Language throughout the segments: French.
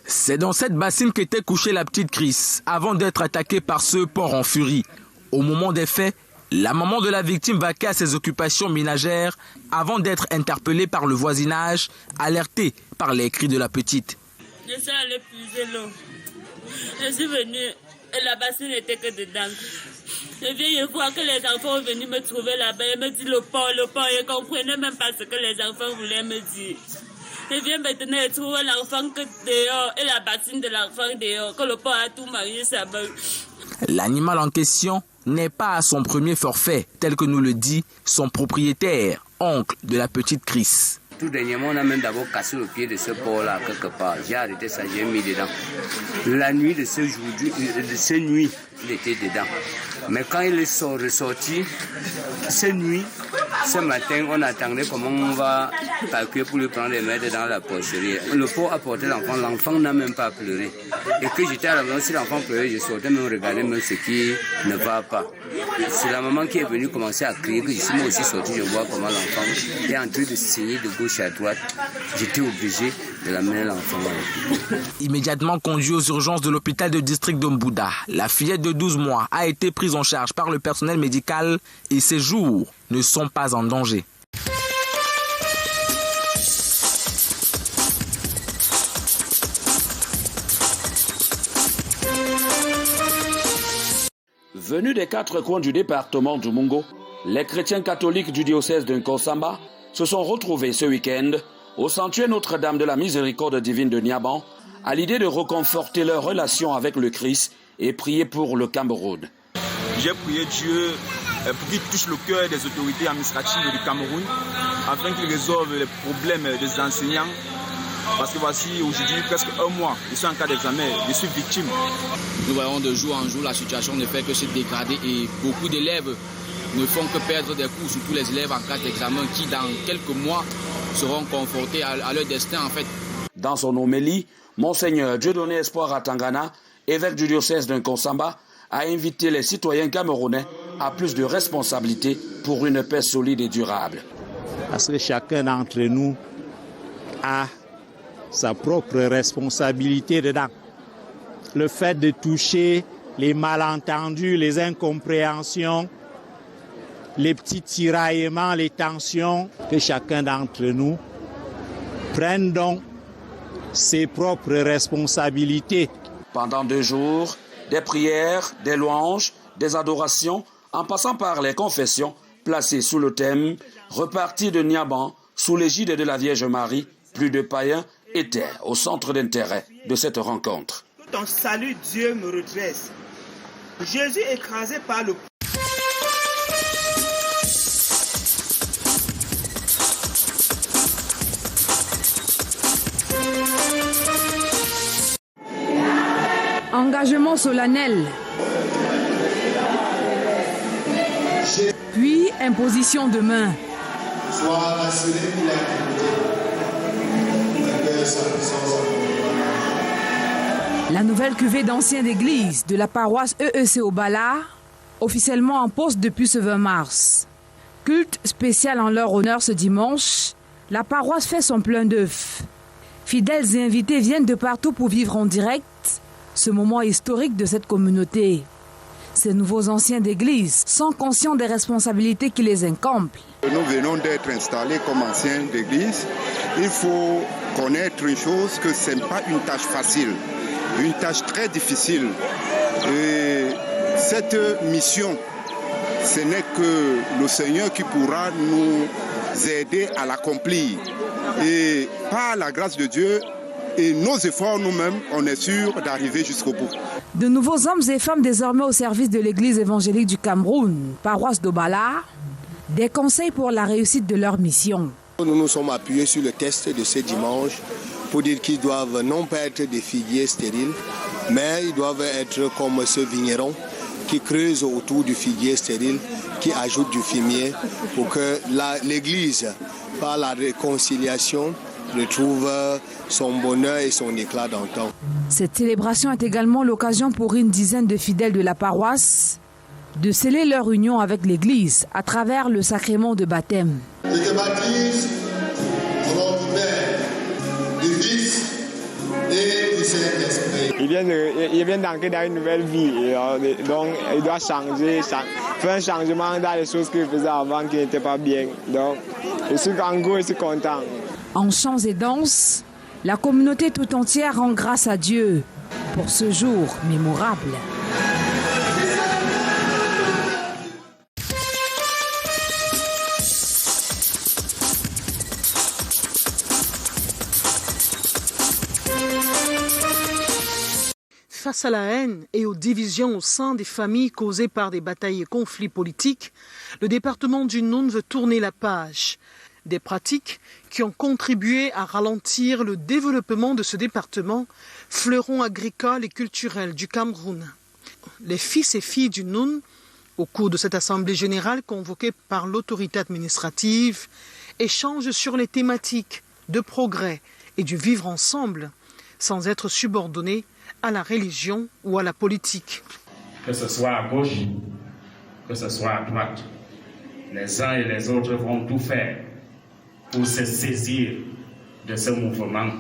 C'est dans cette bassine qu'était couchée la petite Chris avant d'être attaquée par ce porc en furie. Au moment des faits, la maman de la victime vaquait à ses occupations ménagères avant d'être interpellée par le voisinage, alertée par les cris de la petite. Je suis allée puiser l'eau. Je suis venue et la bassine n'était que dedans. Je viens voir que les enfants sont venus me trouver là-bas et me disent le porc. Je ne comprenais même pas ce que les enfants voulaient me dire. Je viens maintenant et trouver l'enfant que dehors et la bassine de l'enfant dehors, que le porc a tout marié sa belle. L'animal en question n'est pas à son premier forfait, tel que nous le dit son propriétaire, oncle de la petite Chris. Tout dernièrement, on a même d'abord cassé le pied de ce porc-là quelque part. J'ai arrêté ça, j'ai mis dedans. La nuit de ce nuit, il était dedans. Mais quand il est ressorti, ce matin, on attendait comment on va calculer pour lui prendre les mettre dans la porcherie. Le porc a porté l'enfant, l'enfant n'a même pas pleuré. Et que j'étais à la maison, si l'enfant pleurait, je sortais même regarder même ce qui ne va pas. C'est la maman qui est venue commencer à crier, que je suis moi aussi sorti, je vois comment l'enfant est en train de saigner de gauche à droite. J'étais obligé de l'amener l'enfant. Immédiatement conduit aux urgences de l'hôpital de district d'Ombouda, la fillette de 12 mois a été prise en charge par le personnel médical et ses jours ne sont pas en danger. Venus des 4 coins du département du Mungo, les chrétiens catholiques du diocèse de Nkosamba se sont retrouvés ce week-end au sanctuaire Notre-Dame de la Miséricorde divine de Niaban à l'idée de reconforter leur relation avec le Christ et prier pour le Cameroun. J'ai prié Dieu pour qu'il touche le cœur des autorités administratives du Cameroun afin qu'il résolve les problèmes des enseignants. Parce que voici aujourd'hui presque un mois, je suis en cas d'examen, je suis victime. Nous voyons de jour en jour la situation ne fait que se dégrader et beaucoup d'élèves ne font que perdre des cours, surtout les élèves en cas d'examen qui dans quelques mois seront confrontés à leur destin en fait. Dans son homélie, Monseigneur Dieudonné Espoir Atangana, évêque du diocèse de Nkosamba, a invité les citoyens camerounais à plus de responsabilités pour une paix solide et durable. Parce que chacun d'entre nous a sa propre responsabilité dedans. Le fait de toucher les malentendus, les incompréhensions, les petits tiraillements, les tensions, que chacun d'entre nous prenne donc ses propres responsabilités. Pendant 2 jours, des prières, des louanges, des adorations, en passant par les confessions placées sous le thème « Reparti de Niaban, sous l'égide de la Vierge Marie, plus de païens » étaient au centre d'intérêt de cette rencontre. Ton salut, Dieu me redresse. Jésus écrasé par le... Engagement solennel. Puis imposition de main. La nouvelle cuvée d'anciens d'église de la paroisse EEC Obala, officiellement en poste depuis ce 20 mars. Culte spécial en leur honneur ce dimanche, la paroisse fait son plein d'œufs. Fidèles et invités viennent de partout pour vivre en direct ce moment historique de cette communauté. Ces nouveaux anciens d'église sont conscients des responsabilités qui les incombent. Nous venons d'être installés comme anciens d'église. Il faut connaître une chose, que ce n'est pas une tâche facile, une tâche très difficile. Et cette mission, ce n'est que le Seigneur qui pourra nous aider à l'accomplir. Et par la grâce de Dieu et nos efforts nous-mêmes, on est sûr d'arriver jusqu'au bout. De nouveaux hommes et femmes désormais au service de l'église évangélique du Cameroun, paroisse d'Obala, des conseils pour la réussite de leur mission. Nous nous sommes appuyés sur le test de ce dimanche pour dire qu'ils doivent non pas être des figuiers stériles, mais ils doivent être comme ce vigneron qui creuse autour du figuier stérile, qui ajoute du fumier pour que l'Église, par la réconciliation, retrouve son bonheur et son éclat d'antan. Cette célébration est également l'occasion pour une dizaine de fidèles de la paroisse de sceller leur union avec l'Église à travers le sacrement de baptême. Je te baptise au nom du Père, du Fils et du Saint-Esprit. Il vient d'entrer dans une nouvelle vie, donc il doit changer, faire un changement dans les choses qu'il faisait avant qui n'étaient pas bien. Donc en gros, je suis content. En chants et danses, la communauté tout entière rend grâce à Dieu pour ce jour mémorable. Face à la haine et aux divisions au sein des familles causées par des batailles et conflits politiques, le département du Noun veut tourner la page. Des pratiques qui ont contribué à ralentir le développement de ce département, fleuron agricole et culturel du Cameroun. Les fils et filles du Noun, au cours de cette assemblée générale convoquée par l'autorité administrative, échangent sur les thématiques de progrès et du vivre ensemble, sans être subordonnés à la religion ou à la politique. Que ce soit à gauche, que ce soit à droite, les uns et les autres vont tout faire pour se saisir de ce mouvement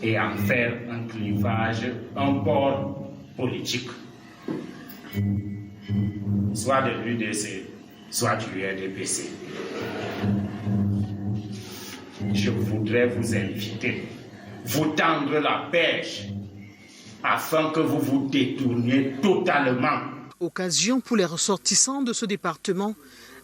et en faire un clivage, un port politique, soit de l'UDC, soit du RDPC. Je voudrais vous inviter, vous tendre la perche afin que vous vous détourniez totalement. Occasion pour les ressortissants de ce département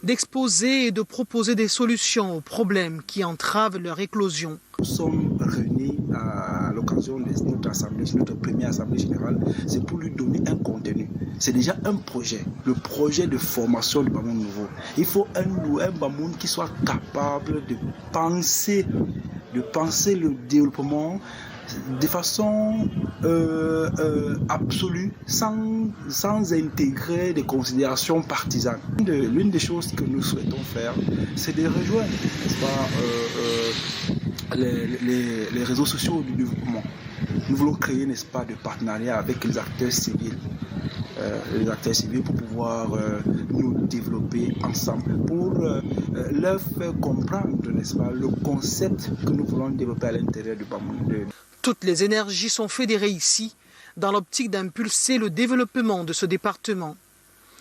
d'exposer et de proposer des solutions aux problèmes qui entravent leur éclosion. Nous sommes réunis à l'occasion de notre assemblée, notre première assemblée générale, c'est pour lui donner un contenu. C'est déjà un projet, le projet de formation du Bamoun nouveau. Il faut un Bamoun qui soit capable de penser le développement de façon absolue, sans intégrer des considérations partisanes. L'une des choses que nous souhaitons faire, c'est de rejoindre, n'est-ce pas, les réseaux sociaux du développement. Nous voulons créer, n'est-ce pas, de partenariats avec les acteurs civils. Pour pouvoir nous développer ensemble, pour leur faire comprendre, n'est-ce pas, le concept que nous voulons développer à l'intérieur du Bamoun. Toutes les énergies sont fédérées ici dans l'optique d'impulser le développement de ce département.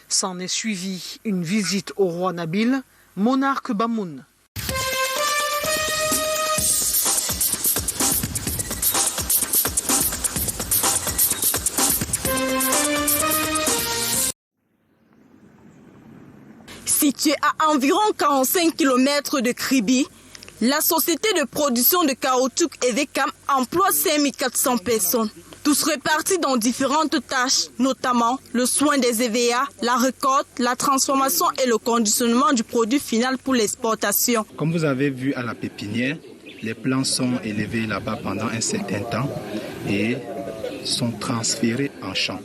S'en est suivi une visite au roi Nabil, monarque Bamoun. Située à environ 45 km de Kribi, la société de production de caoutchouc EVCAM emploie 5400 personnes, tous répartis dans différentes tâches, notamment le soin des EVA, la récolte, la transformation et le conditionnement du produit final pour l'exportation. Comme vous avez vu à la pépinière, les plants sont élevés là-bas pendant un certain temps et sont transférés en champ.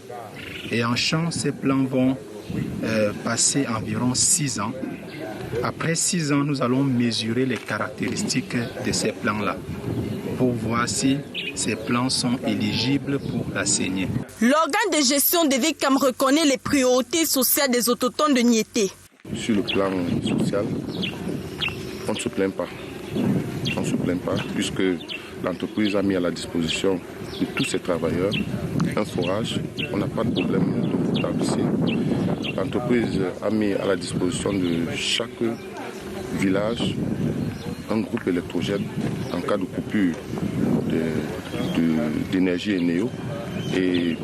Et en champ, ces plants vont passer environ 6 ans. Après 6 ans, nous allons mesurer les caractéristiques de ces plants-là pour voir si ces plants sont éligibles pour la saignée. L'organe de gestion de VCAM reconnaît les priorités sociales des autochtones de Niété. Sur le plan social, on ne se plaint pas. On ne se plaint pas puisque l'entreprise a mis à la disposition de tous ses travailleurs un forage. On n'a pas de problème d'eau potable ici. L'entreprise a mis à la disposition de chaque village un groupe électrogène en cas de coupure d'énergie et néo. Et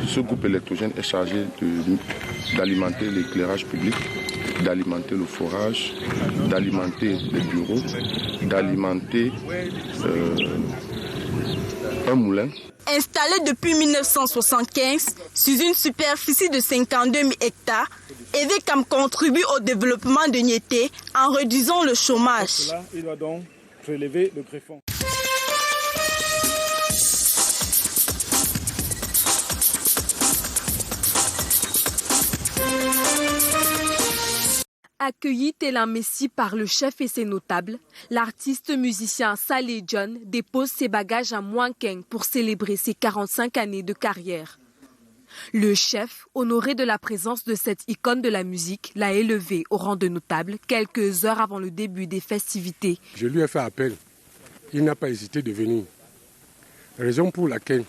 ce groupe électrogène est chargé d'alimenter l'éclairage public, d'alimenter le forage, d'alimenter les bureaux, d'alimenter un moulin. Installé depuis 1975 sur une superficie de 52 000 hectares, EVCAM contribue au développement de Niété en réduisant le chômage. Pour cela, il doit donc relever le greffon. Accueilli tel un messie par le chef et ses notables, l'artiste musicien Saleh John dépose ses bagages à Mouankeng pour célébrer ses 45 années de carrière. Le chef, honoré de la présence de cette icône de la musique, l'a élevé au rang de notable quelques heures avant le début des festivités. Je lui ai fait appel. Il n'a pas hésité de venir. Raison pour laquelle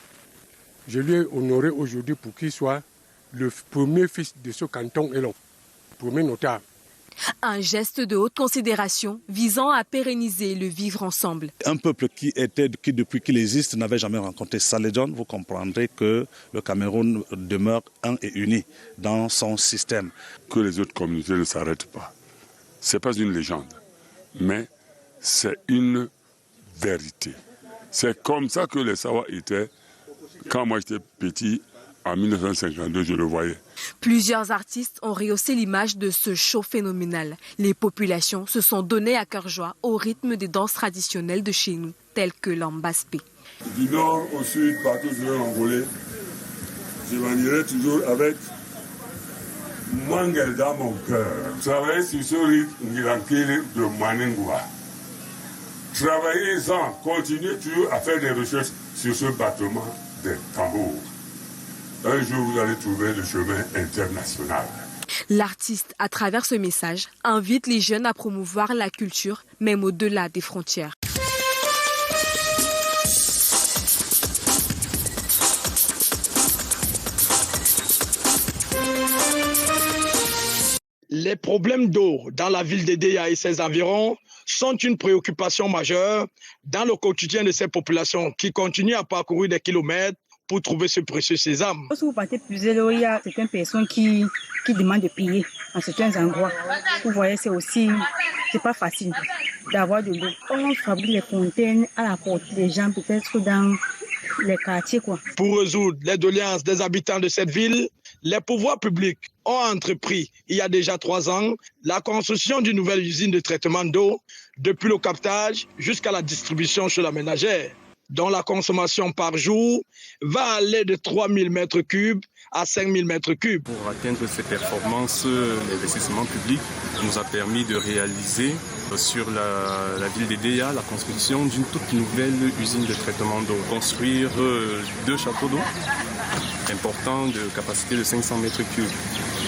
je lui ai honoré aujourd'hui pour qu'il soit le premier fils de ce canton Elon, premier notable. Un geste de haute considération visant à pérenniser le vivre ensemble. Un peuple qui depuis qu'il existe, n'avait jamais rencontré Saleh John, vous comprendrez que le Cameroun demeure un et uni dans son système. Que les autres communautés ne s'arrêtent pas. Ce n'est pas une légende, mais c'est une vérité. C'est comme ça que les Sawa étaient. Quand moi j'étais petit, en 1952, je le voyais. Plusieurs artistes ont rehaussé l'image de ce show phénoménal. Les populations se sont données à cœur joie au rythme des danses traditionnelles de chez nous, telles que l'ambaspé. Du nord au sud, partout sur l'Angolais, je m'en irai toujours avec Mangel dans mon cœur. Travailler sur ce rythme de Maningwa. Travaillez-en, continuez toujours à faire des recherches sur ce battement des tambours. Un jour, vous allez trouver le chemin international. L'artiste, à travers ce message, invite les jeunes à promouvoir la culture, même au-delà des frontières. Les problèmes d'eau dans la ville d'Edéa et ses environs sont une préoccupation majeure dans le quotidien de ces populations qui continuent à parcourir des kilomètres pour trouver ce précieux sésame. Lorsque vous partez puiser l'eau, il y a certaines personnes qui demandent de payer à certains endroits. Vous voyez, c'est pas facile d'avoir de l'eau. On fabrique les fontaines à la portée des gens, peut-être dans les quartiers, quoi. Pour résoudre les doléances des habitants de cette ville, les pouvoirs publics ont entrepris, il y a déjà 3 ans, la construction d'une nouvelle usine de traitement d'eau, depuis le captage jusqu'à la distribution chez la ménagère, dont la consommation par jour va aller de 3000 m3 à 5000 m3. Pour atteindre ces performances, l'investissement public nous a permis de réaliser sur la ville d'Edéa la construction d'une toute nouvelle usine de traitement d'eau. Construire 2 châteaux d'eau importants de capacité de 500 m3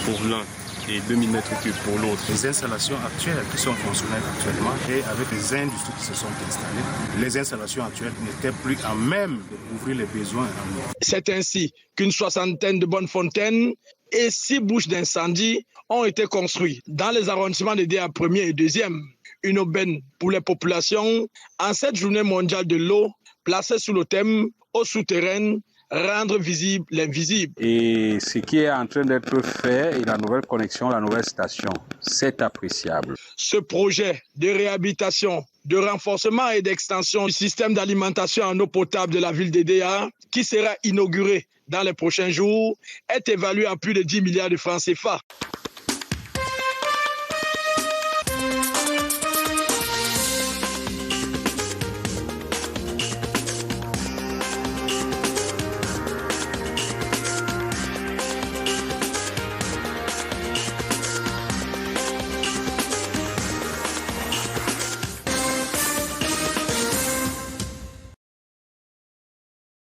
pour l'un et 2000 m3 pour l'autre. Les installations actuelles qui sont fonctionnelles actuellement et avec les industries qui se sont installées, les installations actuelles n'étaient plus à même de couvrir les besoins en eau. C'est ainsi qu'une 60aine de bonnes fontaines et 6 bouches d'incendie ont été construites dans les arrondissements d'Edéa 1er et 2e. Une aubaine pour les populations en cette journée mondiale de l'eau placée sous le thème « Eau souterraine ». Rendre visible l'invisible. Et ce qui est en train d'être fait et la nouvelle connexion, la nouvelle station, c'est appréciable. Ce projet de réhabilitation, de renforcement et d'extension du système d'alimentation en eau potable de la ville d'Edéa, qui sera inauguré dans les prochains jours, est évalué à plus de 10 milliards de francs CFA.